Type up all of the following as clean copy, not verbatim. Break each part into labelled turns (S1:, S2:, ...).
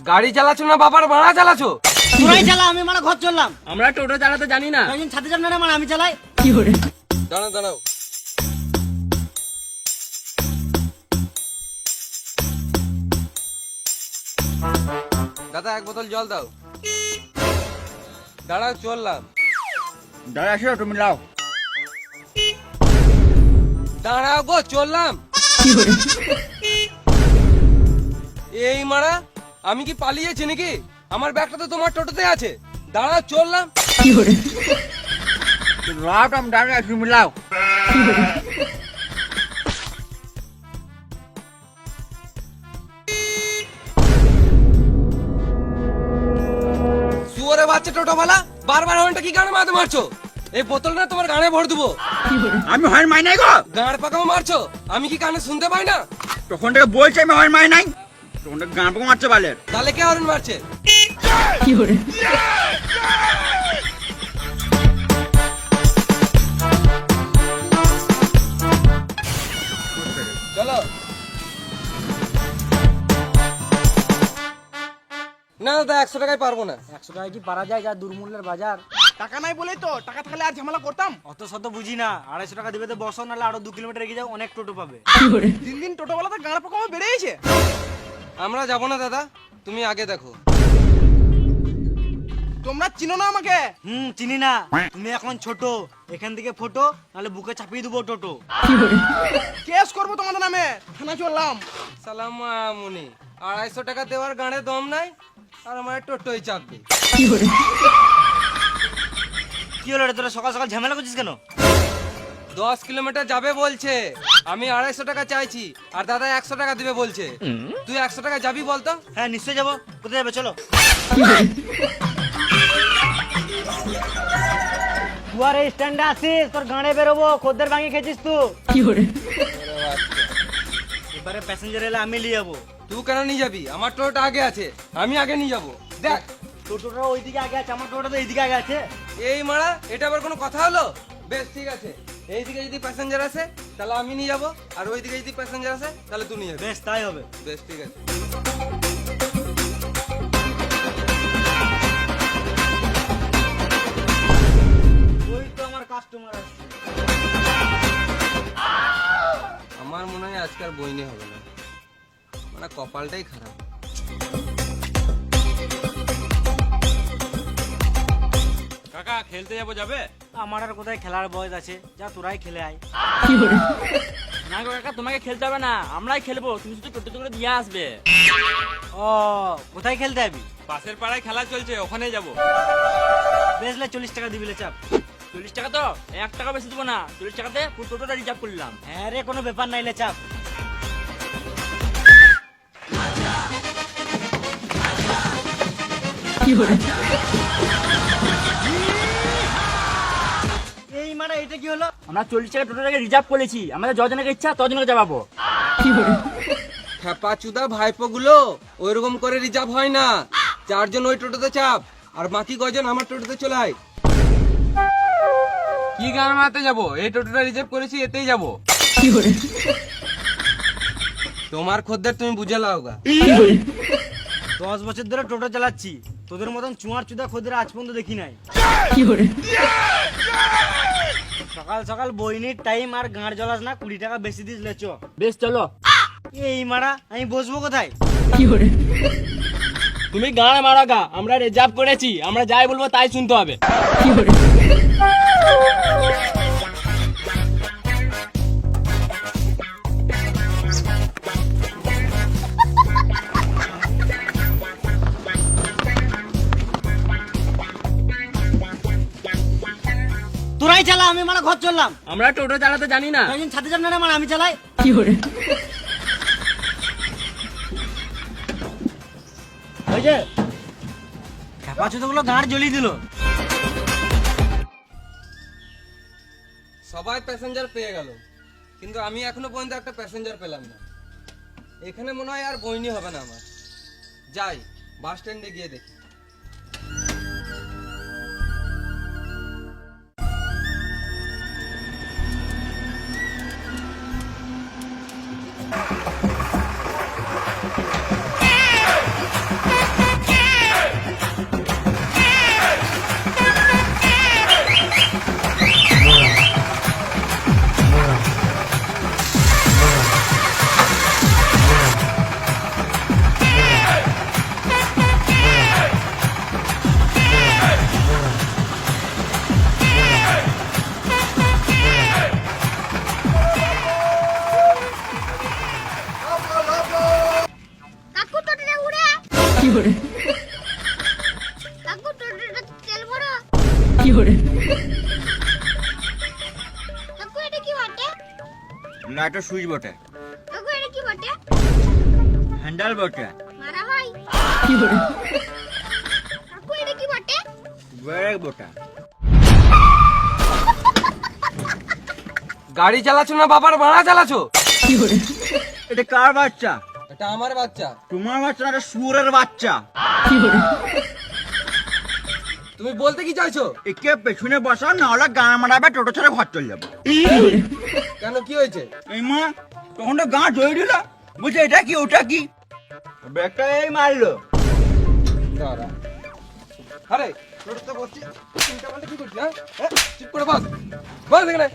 S1: গাড়ি চালাচ্ছ না বাবার ভাড়া চালাচ্ছ?
S2: তোরাই চালা, আমি মানে ঘর চললাম।
S3: আমরা টোটো চালাতে জানি না।
S2: একজন ছাদে যান না, মানে আমি চালাই।
S1: দাঁড়াও দাঁড়াও, দাদা এক বোতল জল দাও। দাঁড়াও চললাম।
S3: দাঁড়া আসো, তুমি লাও।
S1: দাঁড়াও গো চললাম। এই মারা, আমি কি পালিয়েছি নাকি? আমার ব্যাগটা তো তোমার টোটোতে আছে। দাঁড়াও চললাম।
S3: লাও, তুমি দাঁড়া, তুমি লাও।
S1: শুয়োরে বাচ্চা টোটোওয়ালা, বারবার হর্নটা কি গানে মারতে মারছো? এই বোতলটা তোমার গানে ভর দেবো।
S3: আমি হয় মাই নাই গো।
S1: গাঁড় পাকাও মারছো, আমি কি কানে শুনতে পাই না?
S3: তখন থেকে বলছি আমি হয় মাই নাই, তখন থেকে গান পাকা মারছে বালের।
S1: তাহলে কে হর্ন মারছে? চলো। না দাদা 100 টাকায় পারবো না।
S2: 100 টাকা কি পারা যায়? যা দুর্মূল্যের বাজার।
S3: টাকা নাই বলেই তো, টাকা থাকলে আর ঝামেলা করতাম।
S2: অত শত বুঝি না, 250 টাকা দিবে তো বসো, নাহলে আরো 2 কিলোমিটার এগিয়ে যাও, অনেক টোটো পাবে।
S3: দিন দিন টোটোওয়ালাতে গান পাকা বেড়েছে।
S1: আমরা যাবো না দাদা, তুমি আগে দেখো।
S3: তোমরা চিনো না আমাকে?
S2: চিনি না। তুমি এখন ছোট, এখান থেকে ফটো, নাহলে বুকে চাপিয়ে দেবো টোটো।
S3: কেস করবো তোমাদের নামে, থানা চললাম।
S1: সালাম মুনি, 250 টাকা দেওয়ার গানে দম নাই, আর আমার টোটোই চাপবে।
S2: কি হলো রে, তোরা সকাল সকাল ঝামেলা করছিস কেন?
S1: 10 কিলোমিটার যাবে বলছে, আমি 250 টাকা চাইছি, আর দাদা 100 টাকা দিবে বলছে। তুই 100 টাকা যাবি বলতো?
S2: হ্যাঁ নিশ্চয়ই যাবো। কোথায় যাবে চলো। দুয়ারে স্ট্যান্ডে আসিস, তোর গাড়ে বেরোবো, খদ্দের ভাঙি খেয়েছিস তুই। এবারে প্যাসেঞ্জার এলে আমি নিয়ে যাবো।
S1: তুই কেন নিয়ে যাবি? আমার টোটোটা আগে আছে, আমি আগে নিয়ে যাবো। দেখ
S2: টোটোটা ওইদিকে আগে আছে, আমার টোটোটা তো এইদিকে আগে আছে।
S1: এই মারা, এটা আবার কোনো কথা হলো? বেশ ঠিক আছে, এইদিকে যদি প্যাসেঞ্জার আসে তাহলে আমি নিয়ে যাবো, আর ওইদিকে যদি প্যাসেঞ্জার আসে তাহলে তুই নিয়ে যাবি।
S2: বেশ তাই হবে।
S1: বেশ ঠিক আছে।
S2: ওই তো আমার কাস্টমার আসছে।
S1: আমার মনে হয় আজকাল বইনি হবে না, মানে কপালটাই খারাপ।
S4: কাকা খেলতে যাবো, যাবে?
S2: আমার আর কোথায় খেলার বয়স আছে, যা তোরাই খেলে আয়।
S4: না গো কাকা, তোমাকে খেলতে হবে না, আমরাই খেলবো, তুমি শুধু টোটো করে দিয়ে আসবে।
S2: ও কোথায় খেলতে যাবি?
S4: পাশের পাড়ায় খেলা চলছে, ওখানে যাবো।
S2: বেশলে 40 টাকা দিবিলে চাপ।
S4: 40 টাকা তো 1 টাকা বেশি দেবো না, 40 টাকাতে পুরো টোটোটা রিজার্ভ করলাম।
S2: হ্যাঁ রে, কোনো ব্যাপার নাইলে চাপ। এই মানে এটা কি হলো?
S4: আমরা 40 টাকা টোটোটাকে রিজার্ভ করেছি, আমাদের যজনকে ইচ্ছা তজনকে যাবো।
S1: খেপা চুদা ভাইপো গুলো, ওইরকম করে রিজার্ভ হয় না। 4 জন ওই টোটোতে চাপ, আর বাকি কয়জন আমার টোটোতে চলে আয়। কি গান মারতে যাবো? এই টোটোটা রিজার্ভ করেছি, এতেই যাবো। তোমার খদ্দের তুমি বুঝে লাও গা।
S2: 10 বছর ধরে টোটো চালাচ্ছি, তোদের মতন চুয়ার চুদা খদ্দের আজ পর্যন্ত দেখি নাই। সকাল সকাল বইনির টাইম, আর গাঁড় জ্বলাস না, 20 টাকা বেশি দিস লে চ।
S4: বেশ চলো।
S2: এই মারা, আমি বসবো কোথায়?
S4: তুমি গান মারা গা, আমরা রিজার্ভ করেছি, আমরা যাই বলবো তাই শুনতে হবে।
S2: তোরাই চালা, আমি মানে ঘর চললাম।
S4: আমরা টোটো চালাতে জানি না।
S2: একজন ছাদে যান না, মানে আমি চালাই। ওই যে খেপা চুদগুলো গাঁড় জ্বলিয়ে দিল।
S1: সবাই প্যাসেঞ্জার পেয়ে গেল, কিন্তু আমি এখনো পর্যন্ত একটা প্যাসেঞ্জার পেলাম না। এখানে মনে হয় আর বইনি হবে না আমার। যাই বাস স্ট্যান্ডে গিয়ে দেখি।
S5: কাকু টোটোটা তেল ভরা। কাকু এটা কি বটে?
S3: লাইটের সুইচ বটে,
S5: কাকু এটা কি বটে?
S3: হ্যান্ডেল বটে,
S5: মারা হয়। কাকু এটা কি বটে?
S3: ব্রেক বটে।
S1: গাড়ি চালাচ্ছো না বাবার ভাড়া চালাচ্ছো?
S3: এটা কার বাচ্চা?
S1: এটা আমার বাচ্চা।
S3: তোমার বাচ্চা না, এটা শুয়োরের বাচ্চা।
S1: তুমি বলতে কি চাইছো?
S3: একে পেছনে বসা, না হলে গান মারাবে, টোটো ছেড়ে ঘর চলে যাবো।
S1: কেন কি হয়েছে?
S3: এই মা, তখন তো গাঁ ধরে দিল, বুঝছে এটা কি ওটা কি, ব্রেকটা এই মারলো।
S1: দাঁড়া। আরে টোটো তো বসছি, চিন্তা করলে কি করছিস? হ্যাঁ চুপ করে বস, বস এখানে।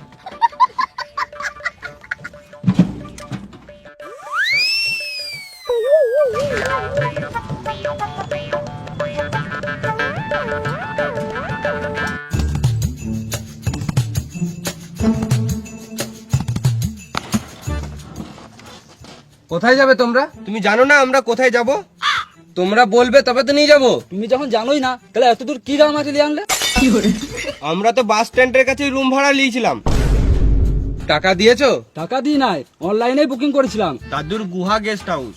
S1: কোথায় যাবে তোমরা? তুমি জানো না আমরা কোথায় যাব? তোমরা বলবে তবে তো নিয়ে যাব।
S2: তুমি যখন জানোই না তাহলে এত দূর কি গান মাছ লিয়ে আনলে?
S1: আমরা তো বাস স্ট্যান্ডের কাছে রুম ভাড়া নিয়েছিলাম। টাকা দিয়েছো?
S2: টাকা দিই নাই, অনলাইনে বুকিং করেছিলাম।
S3: দাদুর গুহা গেস্ট হাউস।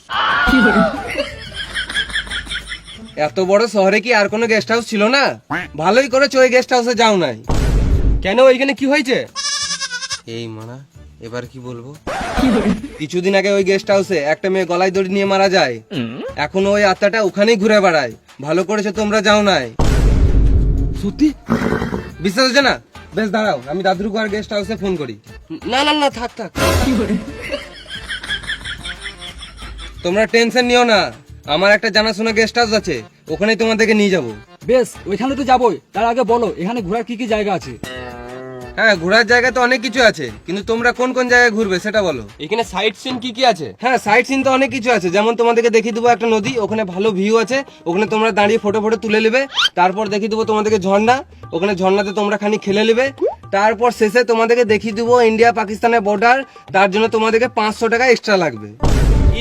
S1: এত বড় শহরে কি আর কোনো গেস্ট হাউস ছিল না? ভালোই করেছো ওই গেস্ট হাউসে যাও নাই। কেন ওইখানে কি হয়েছে? এই মানা, এবার কি বলবো? কিছুদিন আগে ওই গেস্ট হাউসে একটা মেয়ে গলায় দড়ি নিয়ে মারা যায়। এখন ওই আত্মাটা ওখানেই ঘুরে বেড়ায়। ভালো করেছো তোমরা যাও নাই।
S2: সত্যি?
S1: বিশ্বাস হচ্ছে না? বেশ দাঁড়াও, আমি দাদুর গুহার গেস্ট হাউসে ফোন করি। না না না, থাক থাক, তোমরা টেনশন নিও না। আমার একটা জানাশোনা গেস্ট হাউস আছে, ওখানেই তোমাদেরকে নিয়ে যাবো।
S2: বেশ, ওইখানে তো যাবোই। তার আগে বলো এখানে ঘোরার কি কি জায়গা আছে?
S1: হ্যাঁ, ঘোরার জায়গা তো অনেক কিছু আছে, কিন্তু তোমরা কোন কোন জায়গায় ঘুরবে সেটা বলো। এখানে সাইট সিন কি কি আছে? হ্যাঁ, সাইট সিন তো অনেক কিছু আছে, যেমন তোমাদেরকে দেখিয়ে দেবো একটা নদী, ওখানে ভালো ভিউ আছে, ওখানে তোমরা দাঁড়িয়ে ফটো ফটো তুলে নেবে। তারপর দেখিয়ে দেবো তোমাদেরকে ঝর্ণা, ওখানে ঝর্ণাতে তোমরা খানি খেলে নেবে। তারপর শেষে তোমাদেরকে দেখিয়ে দেবো ইন্ডিয়া পাকিস্তানের বর্ডার, তার জন্য তোমাদেরকে 500 টাকা এক্সট্রা লাগবে।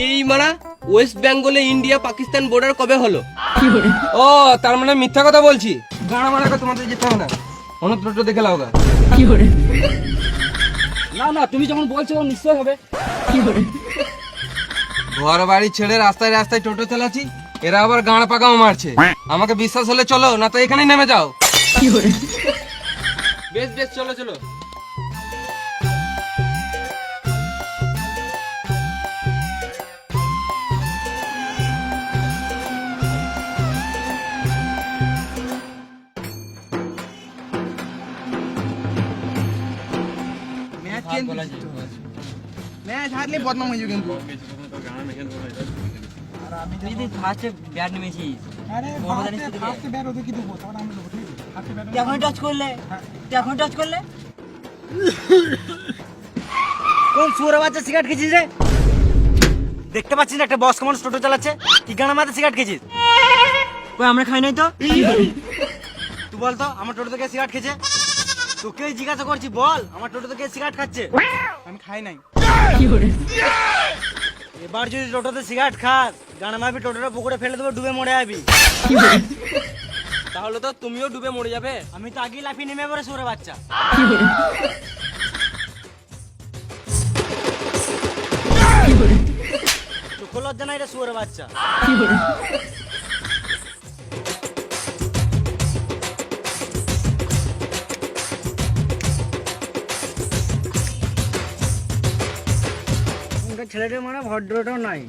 S1: এই মানা, ওয়েস্ট বেঙ্গলে ইন্ডিয়া পাকিস্তান বর্ডার কবে হলো? ও, তার মানে মিথ্যা কথা বলছি। গাড়া মারা তোমাদের যেতে হবে না, অন্য টোটো দেখে লাও গা।
S2: না না, তুমি যখন বলছো ও নিশ্চয় হবে।
S1: ঘর বাড়ি ছেড়ে রাস্তায় রাস্তায় টোটো চালাচ্ছি, এরা আবার গাঁড় পাকাও মারছে। আমাকে বিশ্বাস হলে চলো, না তো এখানেই নেমে যাও। বেশ বেশ, চলো চলো।
S3: ম্যাচ হারলে বদনাম হয়ে যাবে কিন্তু।
S4: তুই যদি ফার্স্টে ব্যাট নেমেছিস,
S2: এখন টাচ করলে, এখন টাচ করলে কোন সুরে বাচ্চা সিগারেট খেয়েছিস রে? দেখতে পাচ্ছিস না একটা বয়স্ক মানুষ টোটো চালাচ্ছে, কি গানা মাথায় সিগারেট খেয়েছিস? কই আমরা খাই নাই তো। তুই বল তো আমার টোটো থেকে সিগারেট খেয়েছে? তোকেই জিজ্ঞাসা করছি, বল আমার টোটো থেকে সিগারেট খাচ্ছে?
S3: আমি খাই নাই।
S2: এবার যদি টোটোতে সিগারেট খাস, গানা মারবি, টোটোটা পুকুরে ফেলে দেবো, ডুবে মরে যাবি।
S1: তাহলে তো তুমিও ডুবে মরে যাবে।
S2: আমি তো আগেই লাফিয়ে নেমে পড়ে সুরে বাচ্চা। চোখ লজ্জা নাই রে সুরে বাচ্চা। ছেলেটা মানে ভদ্রটাও নাই।